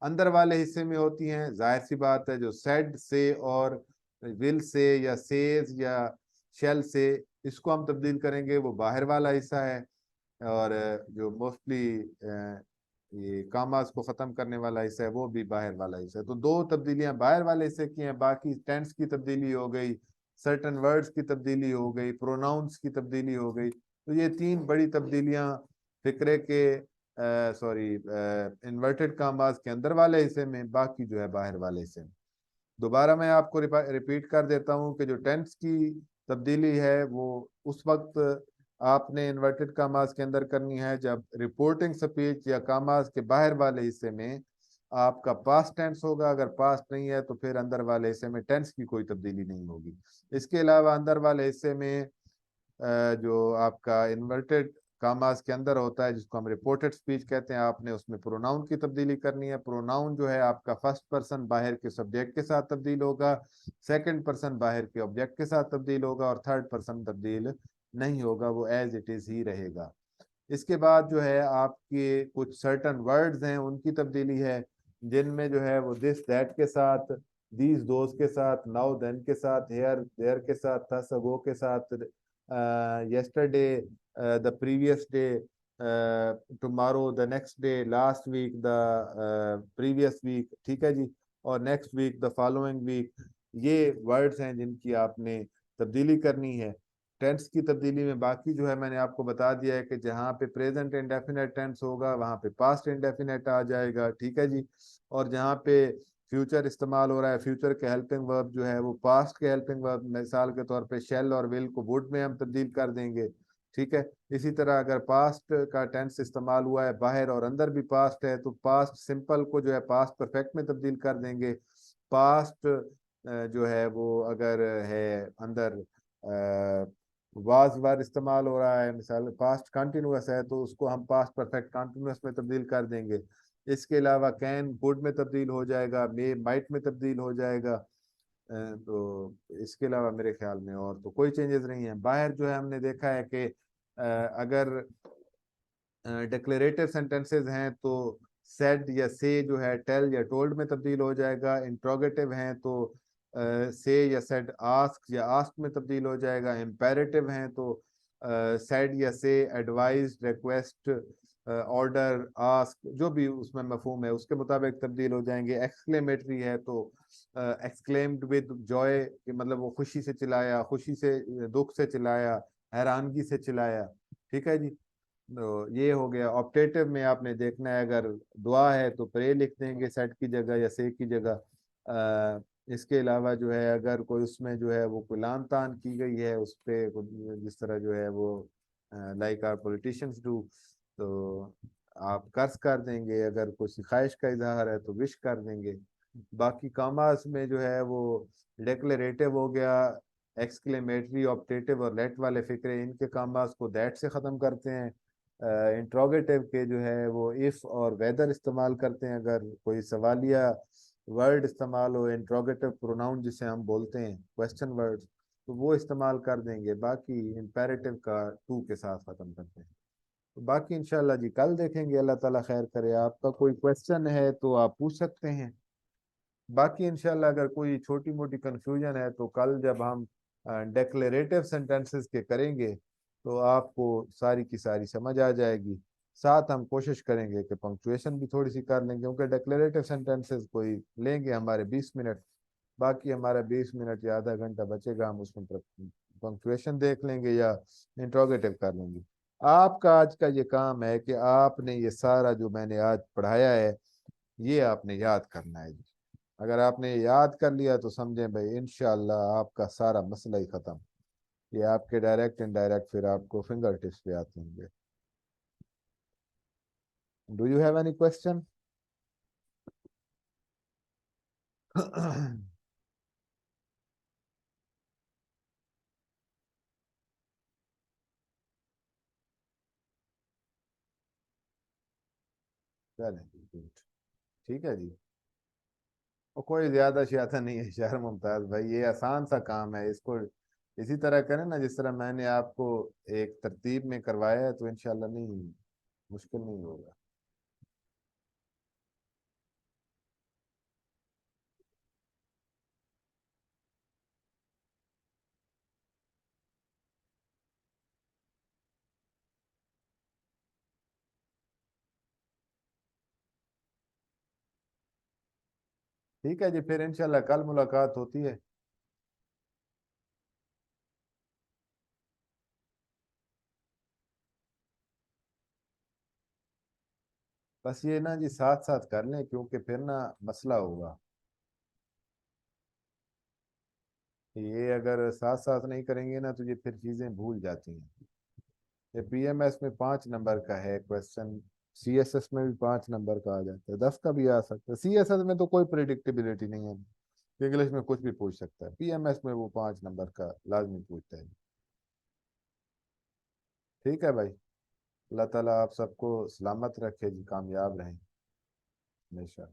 [SPEAKER 1] अंदर वाले हिस्से में होती हैं। जाहिर सी बात है जो सेड से और विल से या सेज या शेल से इसको हम तब्दील करेंगे वो बाहर वाला हिस्सा है, और जो मोस्टली ये कामास को खत्म करने वाला हिस्सा है वो भी बाहर वाला हिस्सा है। तो दो तब्दीलियां बाहर वाले हिस्से की हैं, बाकी टेंस की तब्दीली हो गई, सर्टन वर्ड्स की तब्दीली हो गई, प्रोनाउंस की तब्दीली हो गई। तो ये तीन बड़ी तब्दीलियां फिक्रे के सॉरी इन्वर्टेड कामास के अंदर वाले हिस्से में, बाकी जो है बाहर वाले हिस्से में। दोबारा मैं आपको रिपीट कर देता हूँ कि जो टेंस की तब्दीली है वो उस वक्त आपने इन्वर्टेड कामास के अंदर करनी है जब रिपोर्टिंग स्पीच या कामास के बाहर वाले हिस्से में आपका पास्ट टेंस होगा। अगर पास्ट नहीं है तो फिर अंदर वाले हिस्से में टेंस की कोई तब्दीली नहीं होगी। इसके अलावा अंदर वाले हिस्से में जो आपका इन्वर्टेड कामास के अंदर होता है जिसको हम रिपोर्टेड स्पीच कहते हैं, आपने उसमें प्रोनाउन की तब्दीली करनी है। प्रोनाउन जो है आपका फर्स्ट पर्सन बाहर के सब्जेक्ट के साथ तब्दील होगा, सेकंड पर्सन बाहर के ऑब्जेक्ट के साथ तब्दील होगा, और थर्ड पर्सन तब्दील नहीं होगा, वो एज इट इज ही रहेगा। इसके बाद जो है आपके कुछ सर्टन वर्ड्स हैं उनकी तब्दीली है, जिनमें जो है वो दिस दैट के साथ, दीज दोज के साथ, नाउ देन के साथ, हेयर देयर के साथ, थस अगो के साथ, yesterday, the previous day, tomorrow, the next day, last week, the previous week, ठीक है जी, और next week, the following week, ये वर्ड्स हैं जिनकी आपने तब्दीली करनी है। टेंस की तब्दीली में बाकी जो है मैंने आपको बता दिया है कि जहाँ पे प्रेजेंट इंडेफिनेट टेंस होगा वहाँ पे पास्ट इंडेफिनेट आ जाएगा, ठीक है जी। और जहाँ पे फ्यूचर इस्तेमाल हो रहा है, फ्यूचर के हेल्पिंग वर्ब जो है वो पास्ट के हेल्पिंग वर्ब, मिसाल के तौर पे शेल और विल को वुड में हम तब्दील कर देंगे, ठीक है। इसी तरह अगर पास्ट का टेंस इस्तेमाल हुआ है बाहर और अंदर भी पास्ट है तो पास्ट सिंपल को जो है पास्ट परफेक्ट में तब्दील कर देंगे। पास्ट जो है वो अगर है अंदर वाज वर इस्तेमाल हो रहा है, मिसाल पास्ट कंटिन्यूअस है तो उसको हम पास्ट परफेक्ट कंटिन्यूअस में तब्दील कर देंगे। इसके अलावा कैन गुड में तब्दील हो जाएगा, मे माइट में तब्दील हो जाएगा। तो इसके अलावा मेरे ख्याल में और तो कोई चेंजेस नहीं है। बाहर जो है हमने देखा है कि अगर डिक्लेरेटिव सेंटेंसेस हैं तो सेड या से जो है टेल या टोल्ड में तब्दील हो जाएगा। इंट्रोगेटिव हैं तो से या सेड आस्क या आस्क में तब्दील हो जाएगा। इम्पेरेटिव हैं तो सेड या से, एडवाइज, रिक्वेस्ट, ऑर्डर, आस्क, जो भी उसमें मफहूम है उसके मुताबिक तब्दील हो जाएंगे। एक्सक्लेमेटरी है तो एक्सक्लेम्ड विद जॉय, मतलब वो खुशी से चिल्लाया, खुशी से, दुख से चिल्लाया, हैरानगी से चिल्लाया, ठीक है जी। तो ये हो गया। ऑप्टेटिव में आपने देखना है अगर दुआ है तो प्रे लिख देंगे सेट की जगह या से की जगह। इसके अलावा जो है अगर कोई उसमें जो है वो कोई लान तान की गई है उस पे, जिस तरह जो है वो लाइक आर पॉलिटिशियंस डू, तो आप कर्ज कर देंगे। अगर कोई सिखाइश का इजहार है तो विश कर देंगे। बाकी कामास में जो है वो डिक्लेरेटिव हो गया, एक्सक्लेमेटरी, ऑप्टेटिव और लेट वाले फिक्रे, इनके कामास को दैट से ख़त्म करते हैं। इंट्रोगेटिव के जो है वो इफ और वेदर इस्तेमाल करते हैं। अगर कोई सवालिया वर्ड इस्तेमाल हो, इंट्रोगेटिव प्रोनाउन जिसे हम बोलते हैं, क्वेश्चन वर्ड, तो वो इस्तेमाल कर देंगे। बाकी इम्पेरेटिव का टू के साथ ख़त्म करते हैं। तो बाकी इंशाल्लाह जी कल देखेंगे, अल्लाह ताला खैर करे। आपका कोई क्वेश्चन है तो आप पूछ सकते हैं। बाकी इंशाल्लाह अगर कोई छोटी मोटी कंफ्यूजन है तो कल जब हम डेक्लेरेटिव सेंटेंसेस के करेंगे तो आपको सारी की सारी समझ आ जाएगी। साथ हम कोशिश करेंगे कि पंक्चुएशन भी थोड़ी सी कर लेंगे, क्योंकि डेक्लेरेटिव सेंटेंसेस कोई लेंगे हमारे 20 मिनट, बाकी हमारा 20 मिनट या आधा घंटा बचेगा, हम उसमें पंक्चुएशन देख लेंगे या इंट्रोगेटिव कर लेंगे। आपका आज का ये काम है कि आपने ये सारा जो मैंने आज पढ़ाया है ये आपने याद करना है। अगर आपने याद कर लिया तो समझें भाई इंशाल्लाह आपका सारा मसला ही खत्म। ये आपके डायरेक्ट इनडायरेक्ट फिर आपको फिंगर टिप्स पे आते होंगे। Do you have any question? चले गुड। ठीक है जी। और कोई ज्यादा ज्यादा नहीं है शहर मुमताज भाई, ये आसान सा काम है, इसको इसी तरह करें ना जिस तरह मैंने आपको एक तरतीब में करवाया है, तो इंशाल्लाह नहीं, मुश्किल नहीं होगा। ठीक है जी, फिर इंशाल्लाह कल मुलाकात होती है। बस ये ना जी साथ साथ कर लें, क्योंकि फिर ना मसला होगा। ये अगर साथ साथ नहीं करेंगे ना, तो ये फिर चीजें भूल जाती हैं। ये पीएमएस में 5 नंबर का है क्वेश्चन, सीएसएस में भी 5 नंबर का आ जाता है, 10 का भी आ सकता है। सीएसएस में तो कोई प्रिडिक्टेबिलिटी नहीं है, इंग्लिश में कुछ भी पूछ सकता है, पीएमएस में वो 5 नंबर का लाजमी पूछता है। ठीक है भाई। अल्लाह ताला आप सबको सलामत रखे जी, कामयाब रहें हमेशा।